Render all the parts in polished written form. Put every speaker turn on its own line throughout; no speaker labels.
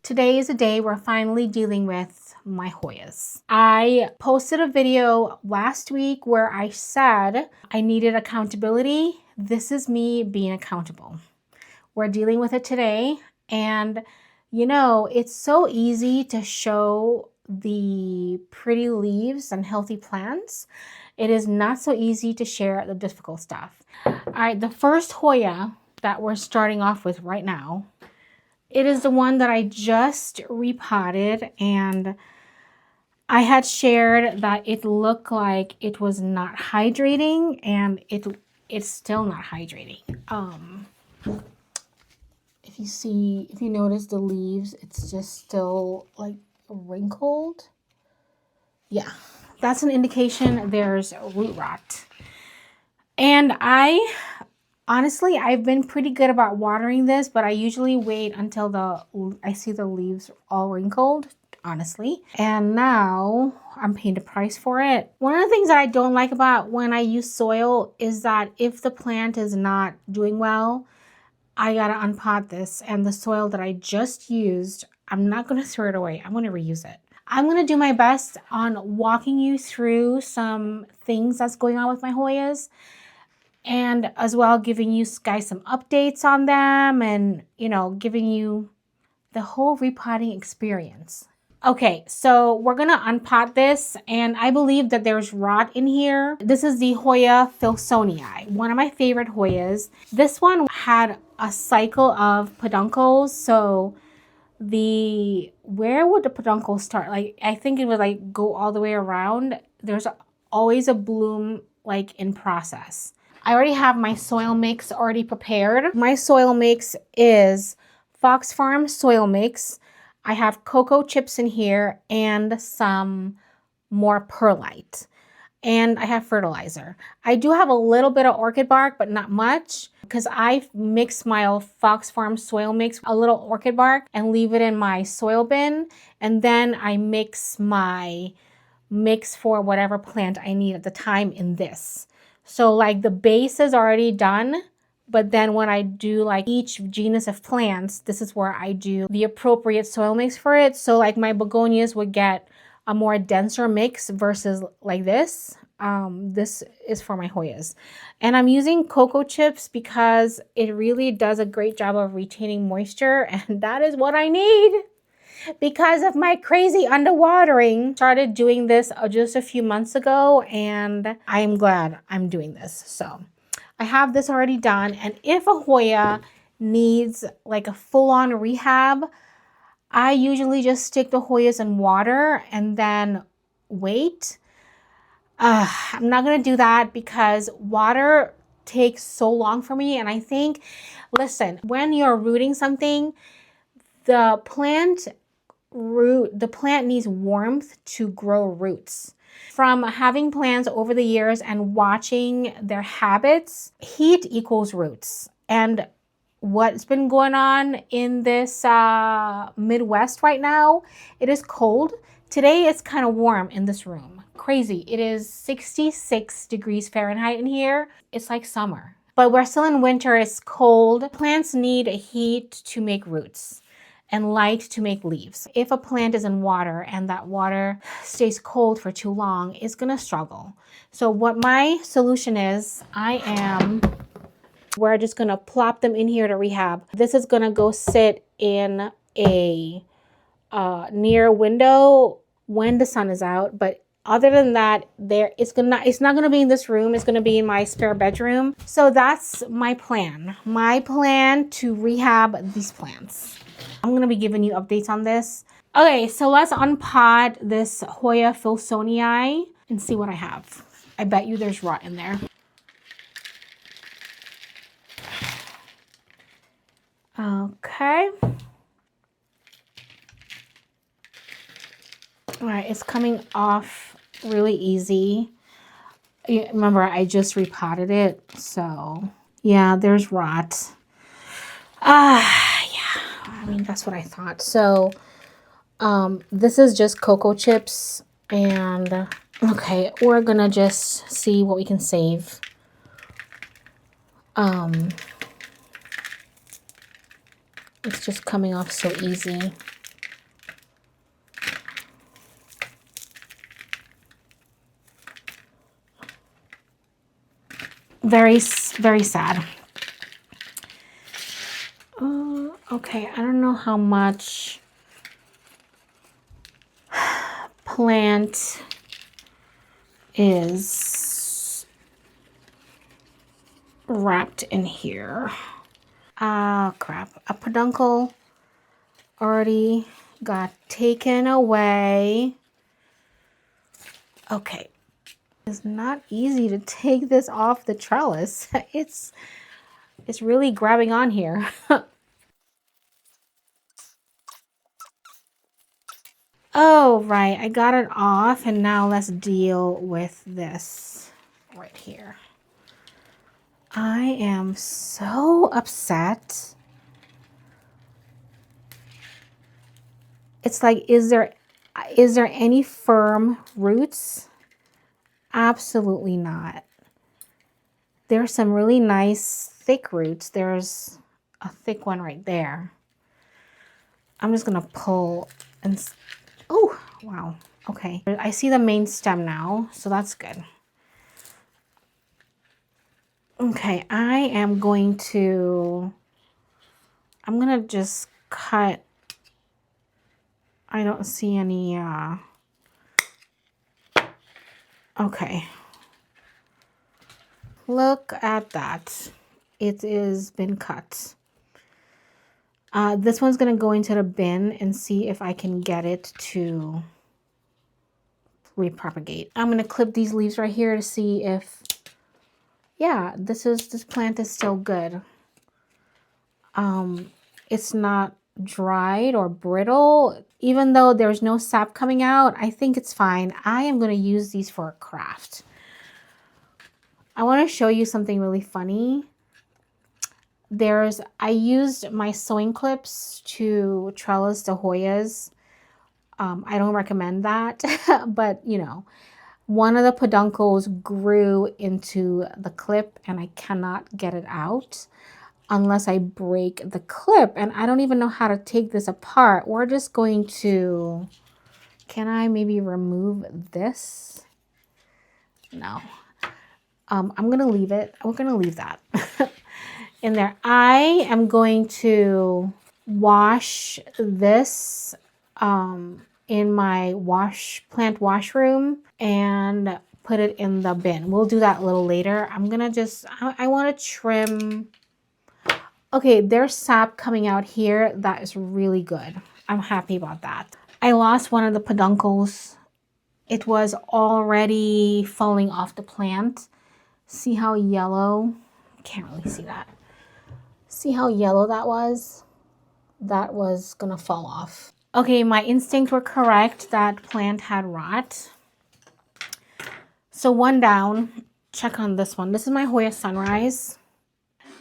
Today is a day we're finally dealing with my Hoyas. I posted a video last week where I said I needed accountability. This is me being accountable. We're dealing with it today, and you know, it's so easy to show the pretty leaves and healthy plants. It is not so easy to share the difficult stuff. All right, the first Hoya that we're starting off with right now, it is the one that I just repotted, and I had shared that it looked like it was not hydrating, and it's still not hydrating. If you notice the leaves, it's just still like wrinkled. Yeah, that's an indication there's root rot. And honestly, I've been pretty good about watering this, but I usually wait until I see the leaves all wrinkled, honestly. And now I'm paying the price for it. One of the things that I don't like about when I use soil is that if the plant is not doing well, I gotta unpot this, and the soil that I just used, I'm not gonna throw it away. I'm gonna reuse it. I'm gonna do my best on walking you through some things that's going on with my Hoyas, and as well giving you guys some updates on them, and you know, giving you the whole repotting experience. Okay, so we're gonna unpot this, and I believe that there's rot in here. This is the Hoya filsoni, one of my favorite Hoyas. This one had a cycle of peduncles, so where would the peduncles start? Like, I think it would like go all the way around. There's always a bloom like in process. I already have my soil mix already prepared. My soil mix is Fox Farm soil mix. I have cocoa chips in here and some more perlite. And I have fertilizer. I do have a little bit of orchid bark, but not much, because I mix my Fox Farm soil mix, a little orchid bark, and leave it in my soil bin. And then I mix my mix for whatever plant I need at the time in this. So like the base is already done, but then when I do like each genus of plants, this is where I do the appropriate soil mix for it. So like my begonias would get a more denser mix versus like this. This is for my Hoyas. And I'm using cocoa chips because it really does a great job of retaining moisture, and that is what I need. Because of my crazy underwatering. Started doing this just a few months ago, and I am glad I'm doing this. So I have this already done, and if a Hoya needs like a full-on rehab, I usually just stick the Hoyas in water and then wait. I'm not going to do that because water takes so long for me, and I think, listen, when you're rooting something, the plant needs warmth to grow roots. From having plants over the years and watching their habits, heat equals roots. And what's been going on in this Midwest right now, it is cold. Today it's kind of warm in this room. Crazy. It is 66 degrees Fahrenheit in here. It's like summer. But we're still in winter. It's cold. Plants need heat to make roots and light to make leaves. If a plant is in water and that water stays cold for too long, it's gonna struggle. So what my solution is, we're just gonna plop them in here to rehab. This is gonna go sit in a near window when the sun is out, but other than that, it's not gonna be in this room. It's gonna be in my spare bedroom. So that's my plan. My plan to rehab these plants. I'm going to be giving you updates on this. Okay, so let's unpot this Hoya filsoni and see what I have. I bet you there's rot in there. Okay. All right, it's coming off really easy. Remember, I just repotted it, so yeah, there's rot. I mean, that's what I thought. So this is just cocoa chips, and okay, we're gonna just see what we can save. It's just coming off so easy. Very, very sad. Okay, I don't know how much plant is wrapped in here. Ah, crap. A peduncle already got taken away. Okay. It's not easy to take this off the trellis. It's really grabbing on here. Oh, right. I got it off, and now let's deal with this right here. I am so upset. It's like, is there any firm roots? Absolutely not. There's some really nice thick roots. There's a thick one right there. I'm just gonna pull and, oh, wow. Okay, I see the main stem now, so that's good. Okay, I'm gonna just cut. I don't see any, okay. Look at that. It is been cut. This one's gonna go into the bin and see if I can get it to repropagate. I'm gonna clip these leaves right here to see if, yeah, this plant is still good. It's not dried or brittle. Even though there's no sap coming out, I think it's fine. I am gonna use these for a craft. I wanna show you something really funny. I used my sewing clips to trellis the Hoyas. I don't recommend that, but you know, one of the peduncles grew into the clip and I cannot get it out unless I break the clip, and I don't even know how to take this apart. We're just going to, can I maybe remove this? No. I'm going to leave it. We're going to leave that in there. I am going to wash this in my plant washroom and put it in the bin. We'll do that a little later. I'm gonna just, I want to trim. Okay, there's sap coming out here. That is really good. I'm happy about that. I lost one of the peduncles. It was already falling off the plant. See how yellow? Can't really see that. See how yellow that was? That was gonna fall off. Okay, my instincts were correct. That plant had rot. So one down. Check on this one. This is my Hoya Sunrise.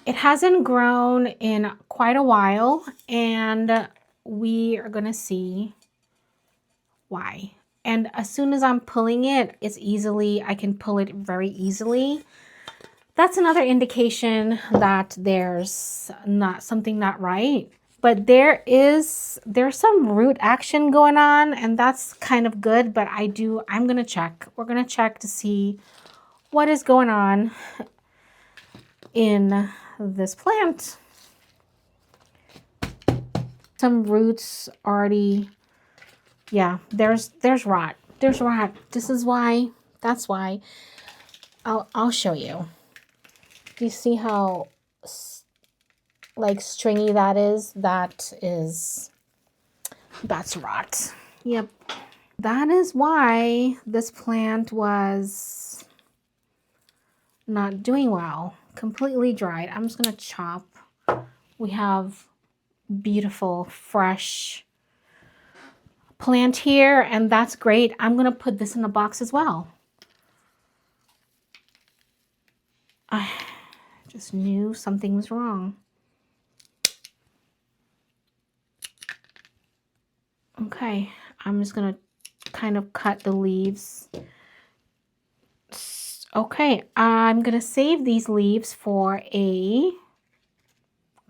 It hasn't grown in quite a while, and we are gonna see why. And as soon as I'm pulling it, I can pull it very easily. That's another indication that there's something not right. But there's some root action going on, and that's kind of good, but I'm gonna check. We're gonna check to see what is going on in this plant. Some roots already, yeah, there's rot. There's rot. This is why, that's why. I'll show you. Do you see how like stringy that is? That's rot. Yep. That is why this plant was not doing well. Completely dried. I'm just gonna chop. We have beautiful fresh plant here, and that's great. I'm gonna put this in a box as well. I just knew something was wrong. Okay, I'm just gonna kind of cut the leaves. Okay, I'm gonna save these leaves for a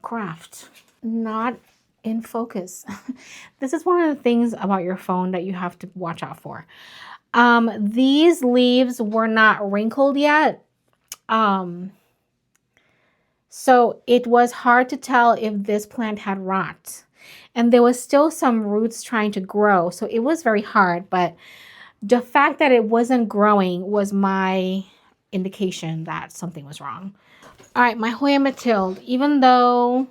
craft. Not in focus. This is one of the things about your phone that you have to watch out for. These leaves were not wrinkled yet. So it was hard to tell if this plant had rot. And there was still some roots trying to grow. So it was very hard. But the fact that it wasn't growing was my indication that something was wrong. All right, my Hoya Mathilde, even though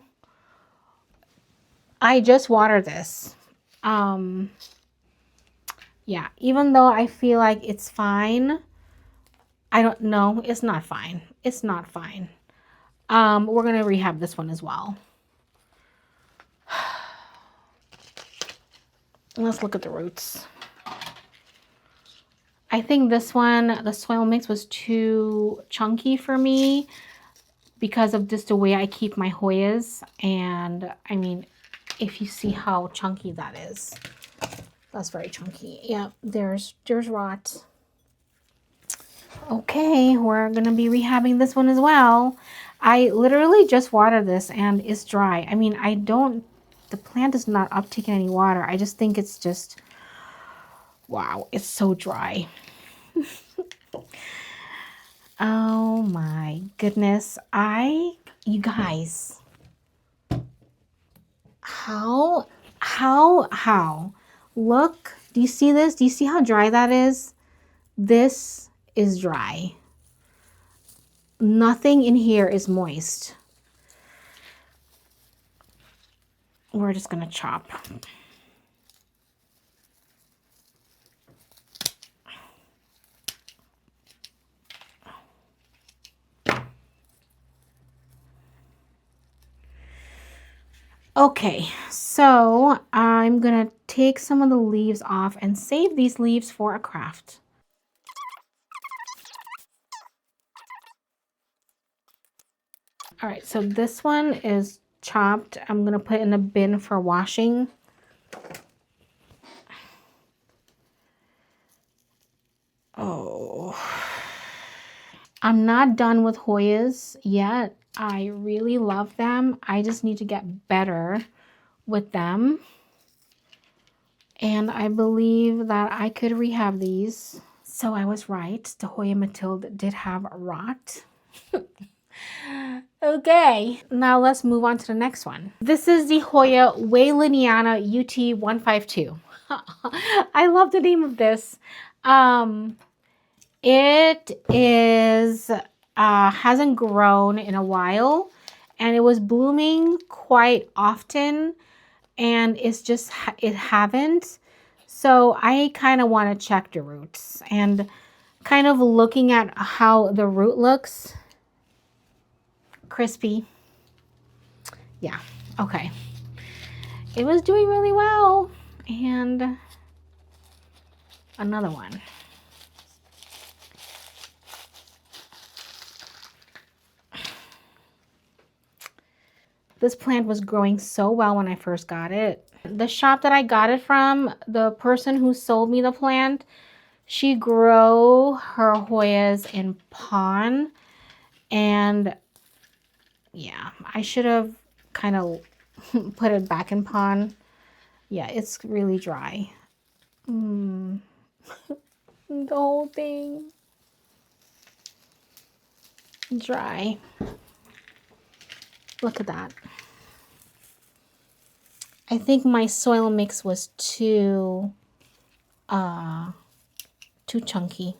I just watered this, yeah, even though I feel like it's fine, I don't know, it's not fine. It's not fine. We're going to rehab this one as well. Let's look at the roots. I think this one, the soil mix was too chunky for me because of just the way I keep my Hoyas. And I mean, if you see how chunky that is, that's very chunky. Yeah, there's rot. Okay, we're going to be rehabbing this one as well. I literally just watered this and it's dry. I mean, the plant is not uptaking any water. I just think it's just, wow, it's so dry. Oh my goodness. You guys, how? Look, do you see this? Do you see how dry that is? This is dry. Nothing in here is moist. We're just gonna chop. Okay, so I'm gonna take some of the leaves off and save these leaves for a craft. All right, so this one is chopped. I'm gonna put it in a bin for washing. Oh, I'm not done with Hoyas yet. I really love them. I just need to get better with them. And I believe that I could rehab these. So I was right. The Hoya Mathilde did have rot. Okay, now let's move on to the next one. This is the Hoya Wayleniana UT152. I love the name of this. It is hasn't grown in a while, and it was blooming quite often, and it haven't. So I kind of want to check the roots, and kind of looking at how the root looks. Crispy. Yeah, okay. It was doing really well. And another one. This plant was growing so well when I first got it. The shop that I got it from, the person who sold me the plant, she grew her Hoyas in pon. And yeah, I should have kind of put it back in pon. Yeah, it's really dry. The whole thing. Dry. Look at that. I think my soil mix was too chunky.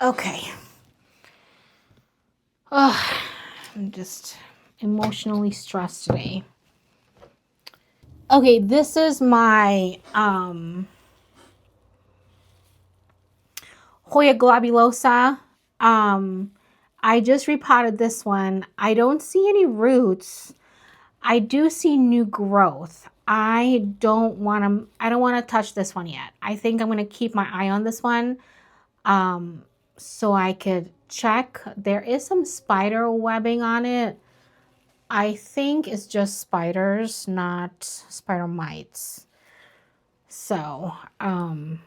Okay. Oh, I'm just emotionally stressed today. Okay, this is my Hoya globulosa. I just repotted this one. I don't see any roots. I do see new growth. I don't want to touch this one yet. I think I'm going to keep my eye on this one so I could check. There is some spider webbing on it. I think it's just spiders, not spider mites. So I'm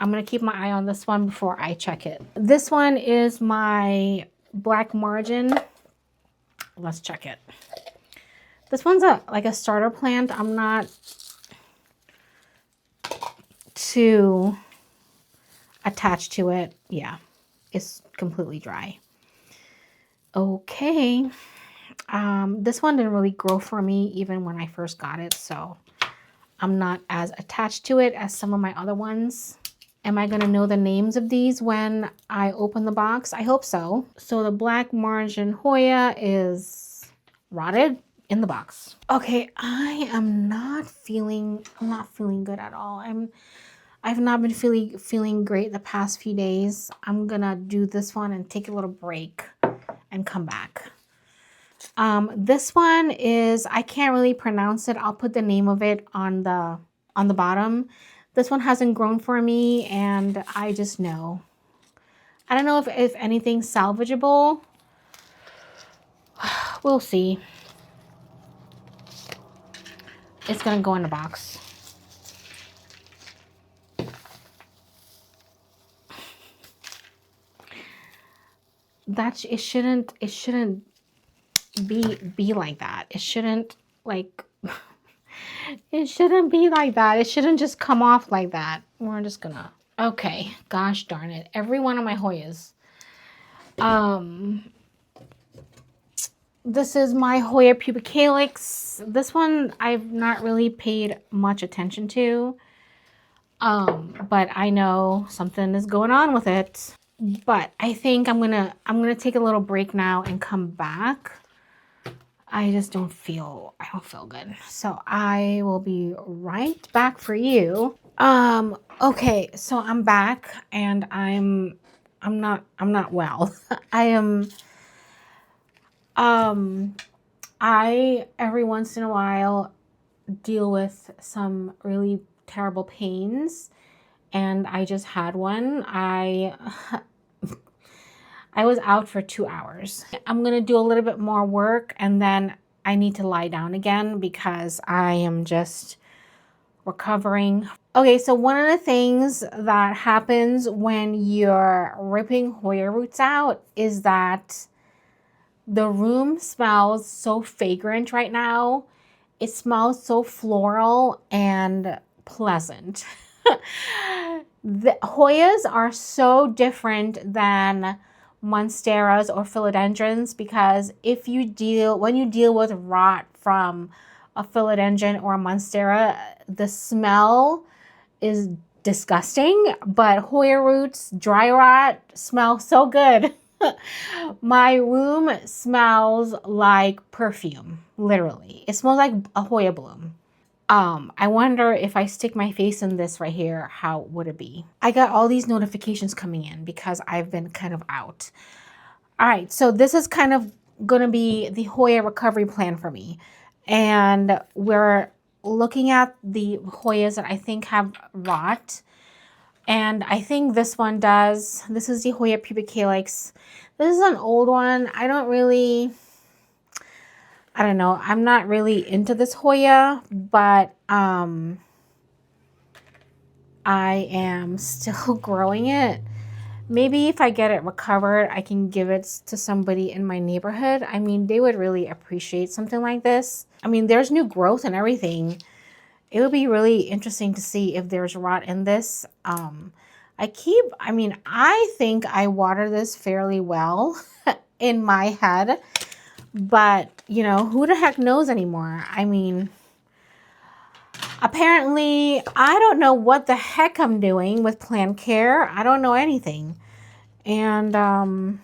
going to keep my eye on this one before I check it. This one is my black margin. Let's check it. This one's like a starter plant. I'm not to attach to it. Yeah, it's completely dry. Okay. This one didn't really grow for me even when I first got it, so I'm not as attached to it as some of my other ones. Am I going to know the names of these when I open the box? I hope so. So the black margin Hoya is rotted in the box. Okay, I'm not feeling good at all. I've not been feeling great the past few days. I'm gonna do this one and take a little break and come back. This one is, I can't really pronounce it. I'll put the name of it on the bottom. This one hasn't grown for me, and I just know. I don't know if anything's salvageable. We'll see. It's gonna go in the box. It shouldn't be like that. It shouldn't, like, it shouldn't be like that. It shouldn't just come off like that. We're just gonna, okay, gosh darn it. Every one of my Hoyas. This is my Hoya pubic calyx. This one I've not really paid much attention to. But I know something is going on with it. But I think I'm gonna take a little break now and come back. I don't feel good. So I will be right back for you. Okay, so I'm back and I'm not well. I every once in a while deal with some really terrible pains, and I just had one. I was out for 2 hours. I'm going to do a little bit more work, and then I need to lie down again because I am just recovering. Okay, so one of the things that happens when you're ripping Hoya roots out is that the room smells so fragrant right now. It smells so floral and pleasant. The Hoyas are so different than monsteras or philodendrons, because when you deal with rot from a philodendron or a monstera, the smell is disgusting, but Hoya roots, dry rot, smell so good. My room smells like perfume, literally. It smells like a Hoya bloom. I wonder if I stick my face in this right here, how would it be? I got all these notifications coming in because I've been kind of out. All right, so this is kind of gonna be the Hoya recovery plan for me. And we're looking at the Hoyas that I think have rot. And I think this one does. This is the Hoya pubic calyx. This is an old one. I don't know. I'm not really into this Hoya, but I am still growing it. Maybe if I get it recovered, I can give it to somebody in my neighborhood. I mean, they would really appreciate something like this. I mean, there's new growth and everything. It would be really interesting to see if there's rot in this. I think I water this fairly well in my head, but who the heck knows anymore? I mean, apparently I don't know what the heck I'm doing with plant care. I don't know anything. And all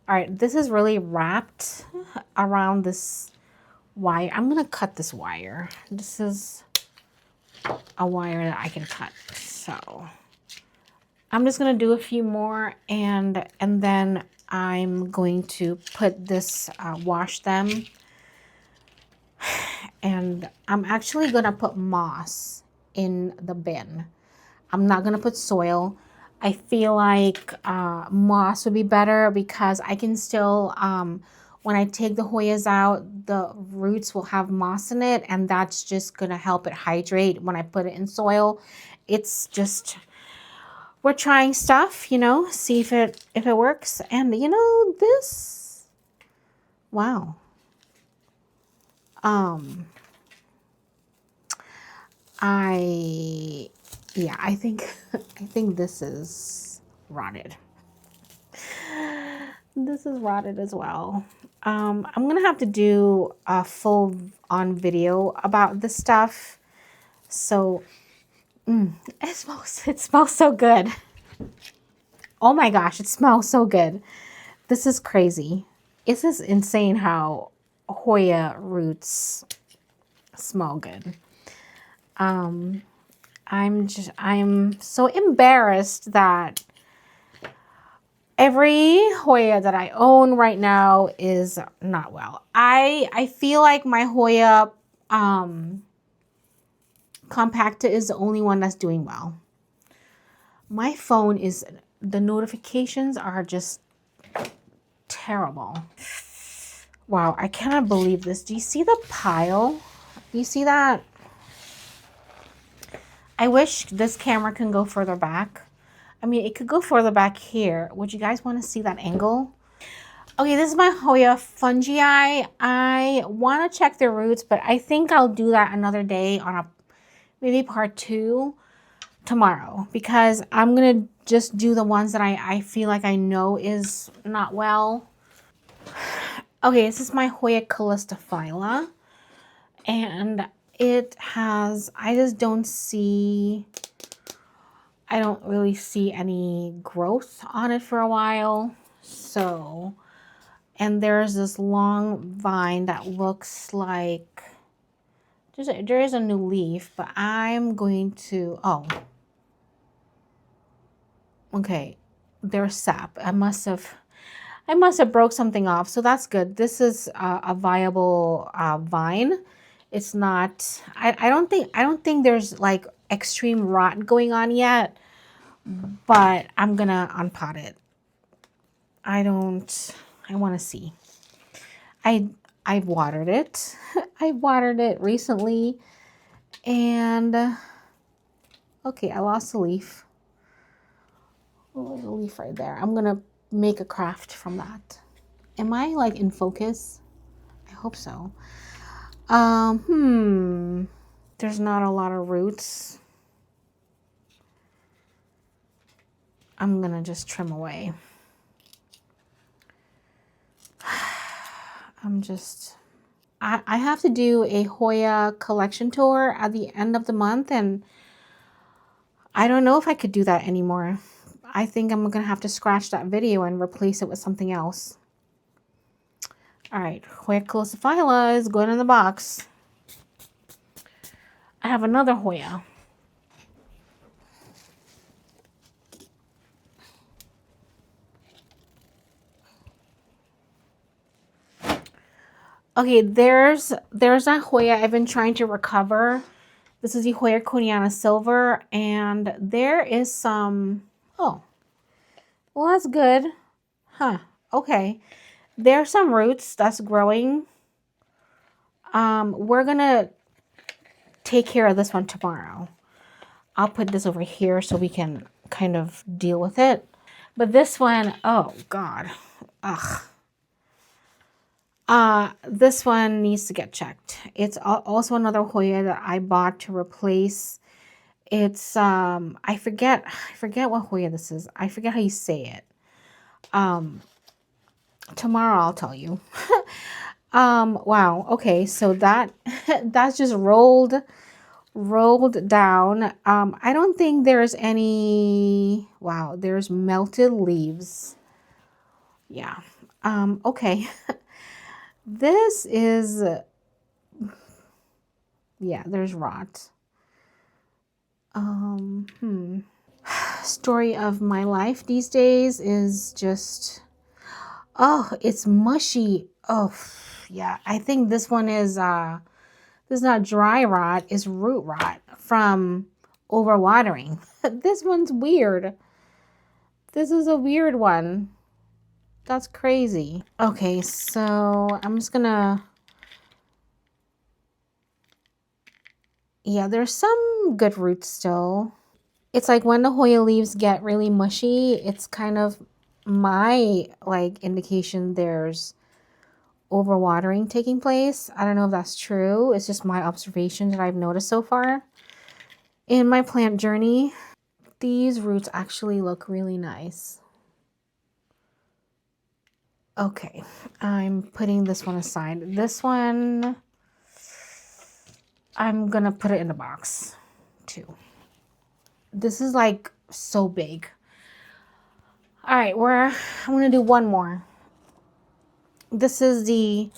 right, this is really wrapped around this wire. I'm gonna cut this wire. This is a wire that I can cut. So I'm just gonna do a few more, and then I'm going to put this, wash them. And I'm actually gonna put moss in the bin. I'm not gonna put soil. I feel like moss would be better because I can still, when I take the Hoyas out, the roots will have moss in it, and that's just gonna help it hydrate when I put it in soil. It's just, we're trying stuff, see if it works. And this, wow. I Yeah, I think this is rotted. This is rotted as well. I'm gonna have to do a full on video about this stuff. So it smells so good. Oh my gosh, it smells so good. This is crazy. This is insane how Hoya roots smell good. I'm so embarrassed that every Hoya that I own right now is not well. I feel like my Hoya Compacta is the only one that's doing well. My phone is, the notifications are just terrible. Wow, I cannot believe this. Do you see the pile? Do you see that? I wish this camera can go further back. I mean, it could go further back here. Would you guys want to see that angle? Okay, this is my Hoya fungii. I want to check their roots, but I think I'll do that another day on a maybe part 2 tomorrow, because I'm going to just do the ones that I feel like I know is not well. Okay, this is my Hoya calistophylla, and it has, I don't really see any growth on it for a while. So, and there's this long vine that looks like, there is a new leaf, but I'm going to, oh, okay, there's sap. I must have broke something off, so that's good. This is a viable vine. It's not, I don't think there's like extreme rot going on yet, but I'm gonna unpot it. I want to see. I've watered it. I watered it recently, and okay, I lost a leaf. Oh, there's a leaf right there. I'm gonna make a craft from that. Am I like in focus? I hope so. There's not a lot of roots. I'm gonna just trim away. I have to do a Hoya collection tour at the end of the month, and I don't know if I could do that anymore. I think I'm gonna have to scratch that video and replace it with something else. All right, Hoya calistophylla is going in the box. I have another Hoya. Okay, there's that Hoya I've been trying to recover. This is the Hoya Coniana Silver, and there is some, oh, well, that's good. Huh, okay. There's some roots that's growing. We're gonna take care of this one tomorrow. I'll put this over here so we can kind of deal with it. But this one, oh God, ugh. This one needs to get checked. It's also another Hoya that I bought to replace. It's I forget what Hoya this is. I forget how you say it. Tomorrow I'll tell you. Wow. Okay, so that that's just rolled down. I don't think there's any, wow, there's melted leaves. Yeah. Okay. This is, yeah, there's rot. Story of my life these days is just, oh, it's mushy. Oh, yeah. I think this one is, this is not dry rot, it's root rot from overwatering. This one's weird. This is a weird one. That's crazy. Okay, so I'm just gonna, yeah, there's some good roots still. It's like when the Hoya leaves get really mushy, it's kind of my like indication there's overwatering taking place. I don't know if that's true. It's just my observation that I've noticed so far. In my plant journey, these roots actually look really nice. Okay, I'm putting this one aside. This one, I'm gonna put it in the box too. This is like so big. All right, I'm gonna do one more. This is the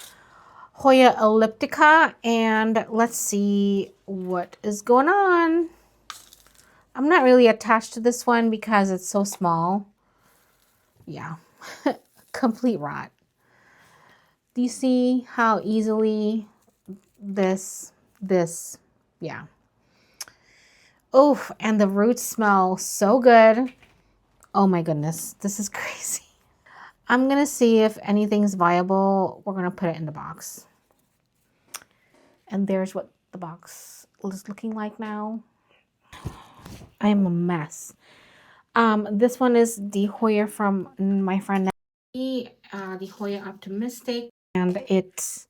Hoya elliptica, and let's see what is going on. I'm not really attached to this one because it's so small. Yeah, complete rot. Do you see how easily this, yeah. Oh, and the roots smell so good. Oh my goodness, this is crazy. I'm gonna see if anything's viable. We're gonna put it in the box. And there's what the box is looking like now. I am a mess. This one is the Hoya from my friend the Hoya Optimistic, and it's,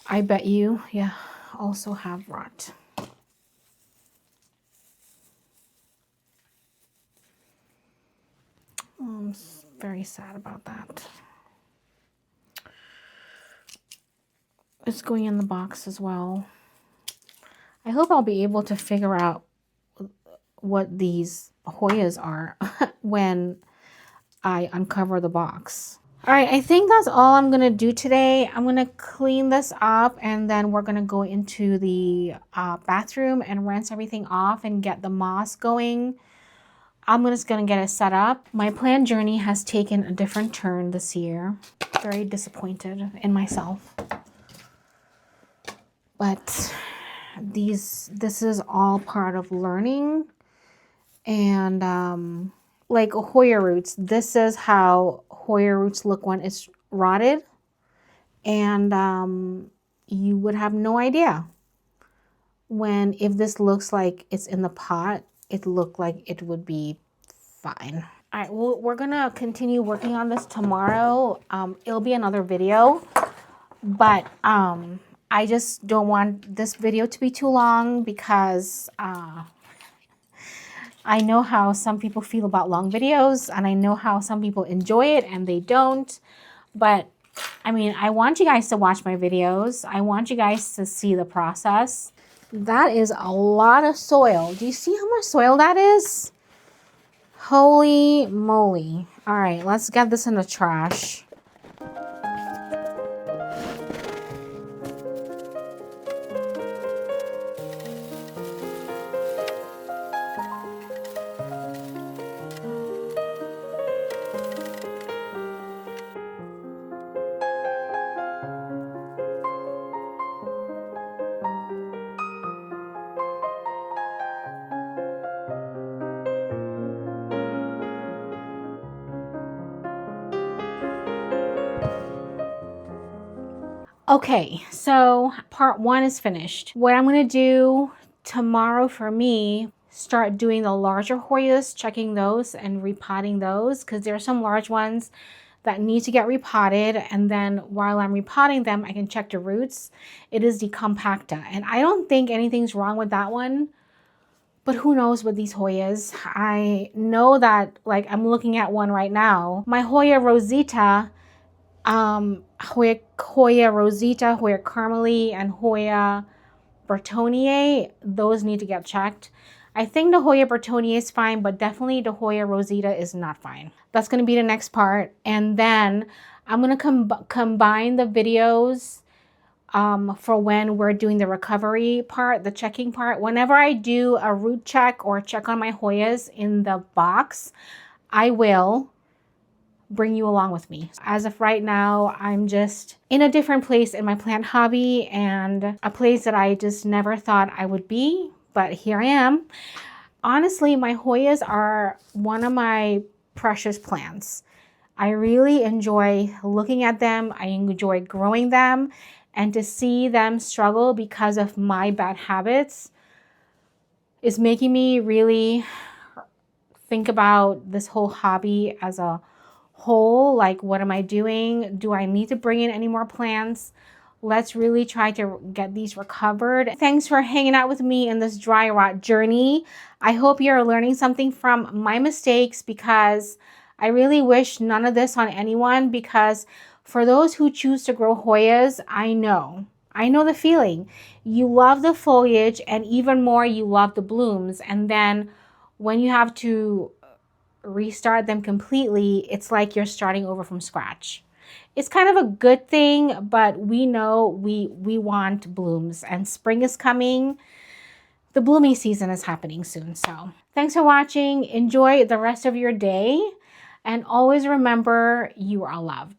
I bet you, yeah, also have rot. I'm very sad about that. It's going in the box as well. I hope I'll be able to figure out what these Hoyas are when I uncover the box. All right, I think that's all I'm gonna do today. I'm gonna clean this up and then we're gonna go into the bathroom and rinse everything off and get the moss going. I'm just gonna get it set up. My plant journey has taken a different turn this year. Very disappointed in myself. But this is all part of learning. And like Hoya roots, this is how Hoya roots look when it's rotted. And you would have no idea if this looks like it's in the pot, it looked like it would be fine. All right, well, we're gonna continue working on this tomorrow. It'll be another video, but I just don't want this video to be too long because I know how some people feel about long videos, and I know how some people enjoy it and they don't. But I mean, I want you guys to watch my videos. I want you guys to see the process. That is a lot of soil. Do you see how much soil that is? Holy moly. All right, let's get this in the trash. Okay, so part one is finished. What I'm gonna do tomorrow for me, start doing the larger Hoyas, checking those and repotting those, because there are some large ones that need to get repotted. And then while I'm repotting them, I can check the roots. It is the compacta, and I don't think anything's wrong with that one. But who knows with these Hoyas? I know that, like, I'm looking at one right now. My Hoya Rosita, Hoya Rosita, Hoya Carmelie, and Hoya Bertonier, those need to get checked. I think the Hoya Bertonier is fine, but definitely the Hoya Rosita is not fine. That's going to be the next part. And then I'm going to combine the videos for when we're doing the recovery part, the checking part. Whenever I do a root check or check on my Hoyas in the box, I will bring you along with me. As of right now, I'm just in a different place in my plant hobby, and a place that I just never thought I would be, but here I am. Honestly, my Hoyas are one of my precious plants. I really enjoy looking at them. I enjoy growing them, and to see them struggle because of my bad habits is making me really think about this whole hobby as a whole. Like, what am I doing? Do I need to bring in any more plants? Let's really try to get these recovered. Thanks for hanging out with me in this dry rot journey. I hope you're learning something from my mistakes, because I really wish none of this on anyone, because for those who choose to grow Hoyas, I know the feeling. You love the foliage, and even more, you love the blooms. And then when you have to restart them completely, it's like you're starting over from scratch. It's kind of a good thing, but we know we want blooms, and spring is coming. The blooming season is happening soon. So thanks for watching. Enjoy the rest of your day, and always remember, you are loved.